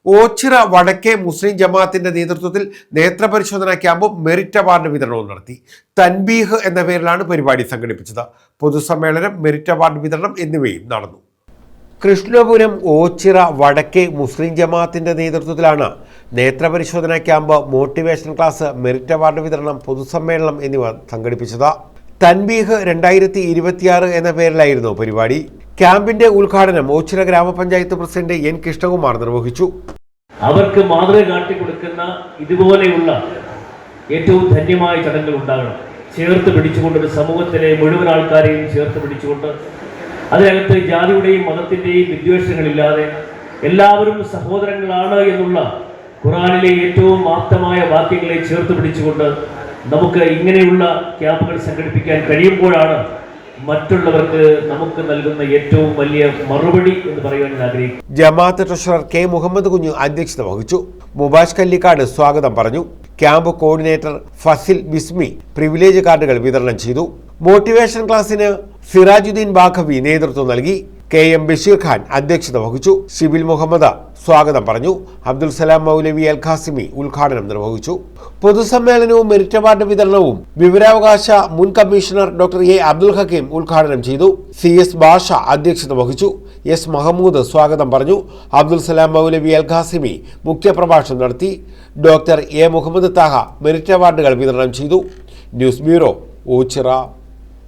ഓച്ചിറ വടക്കേ മുസ്ലിം ജമാഅത്തിന്റെ നേതൃത്വത്തിൽ നേത്രപരിശോധനാ ക്യാമ്പും മെറിറ്റ് അവാർഡ് വിതരണവും നടത്തി. തൻബീഹ് എന്ന പേരിലാണ് പരിപാടി സംഘടിപ്പിച്ചത്. പൊതുസമ്മേളനം, മെറിറ്റ് അവാർഡ് വിതരണം എന്നിവയും നടന്നു. കൃഷ്ണപുരം ഓച്ചിറ വടക്കേ മുസ്ലിം ജമാഅത്തിന്റെ നേതൃത്വത്തിലാണ് നേത്രപരിശോധനാ camp, motivation class, merit award വിതരണം, പൊതുസമ്മേളനം എന്നിവ സംഘടിപ്പിച്ചത്. തൻബീഹ് 2026 എന്ന പേരിലായിരുന്നു പരിപാടി. ക്യാമ്പിന്റെ ഉദ്ഘാടനം ഓച്ചിറ ഗ്രാമപഞ്ചായത്ത് പ്രസിഡന്റ് എൻ കൃഷ്ണകുമാർ നിർവഹിച്ചു. അവർക്ക് മാതൃക കാട്ടിക്കൊടുക്കുന്ന ഇതുപോലെയുള്ള ഏറ്റവും ധന്യമായ ചടങ്ങുകൾ ഉണ്ടാകണം. ചേർത്ത് പിടിച്ചുകൊണ്ട് ഒരു സമൂഹത്തിലെ മുഴുവൻ ആൾക്കാരെയും ചേർത്ത് പിടിച്ചുകൊണ്ട് അതിനകത്ത് ജാതിയുടെയും മതത്തിൻ്റെയും വിദ്വേഷങ്ങളില്ലാതെ എല്ലാവരും സഹോദരങ്ങളാണ് എന്നുള്ള ഖുർആനിലെ ഏറ്റവും ആപ്തമായ വാക്യങ്ങളെ ചേർത്ത് പിടിച്ചുകൊണ്ട് നമുക്ക് ഇങ്ങനെയുള്ള ക്യാമ്പുകൾ സംഘടിപ്പിക്കാൻ കഴിയുമ്പോഴാണ് മറ്റുള്ളവർക്ക് നമുക്ക് നൽകുന്ന ഏറ്റവും വലിയ മറുപടി എന്ന് പറയാൻ ആഗ്രഹിക്കുന്നു. ജമാഅത്ത് ട്രഷറർ കെ മുഹമ്മദ് കുഞ്ഞു അധ്യക്ഷത വഹിച്ചു. മുബാഷ് കല്ലിക്കാട് സ്വാഗതം പറഞ്ഞു. ക്യാമ്പ് കോർഡിനേറ്റർ ഫസിൽ ബിസ്മി പ്രിവിലേജ് കാർഡുകൾ വിതരണം ചെയ്തു. മോട്ടിവേഷൻ ക്ലാസിന് സിറാജുദ്ദീൻ ബാഖവി നേതൃത്വം നൽകി. കെ എം ബഷീർ ഖാൻ അധ്യക്ഷത വഹിച്ചു. ഷിബിൽ മുഹമ്മദ് സ്വാഗതം പറഞ്ഞു. അബ്ദുൽ സലാം മൗലവി അൽ ഖാസിമി ഉദ്ഘാടനം നിർവഹിച്ചു. പൊതുസമ്മേളനവും മെറിറ്റ് അവാർഡ് വിതരണവും വിവരാവകാശ മുൻ commissioner doctor A Abdul Hakeem ഉദ്ഘാടനം ചെയ്തു. സി എസ് ബാഷ അധ്യക്ഷത വഹിച്ചു. എസ് മഹമ്മൂദ് സ്വാഗതം പറഞ്ഞു. അബ്ദുൽ സലാം മൗലവി അൽ ഖാസിമി മുഖ്യപ്രഭാഷണം നടത്തി. Doctor A Muhammad Thaha merit അവാർഡുകൾ വിതരണം ചെയ്തു. News bureau, Ochira.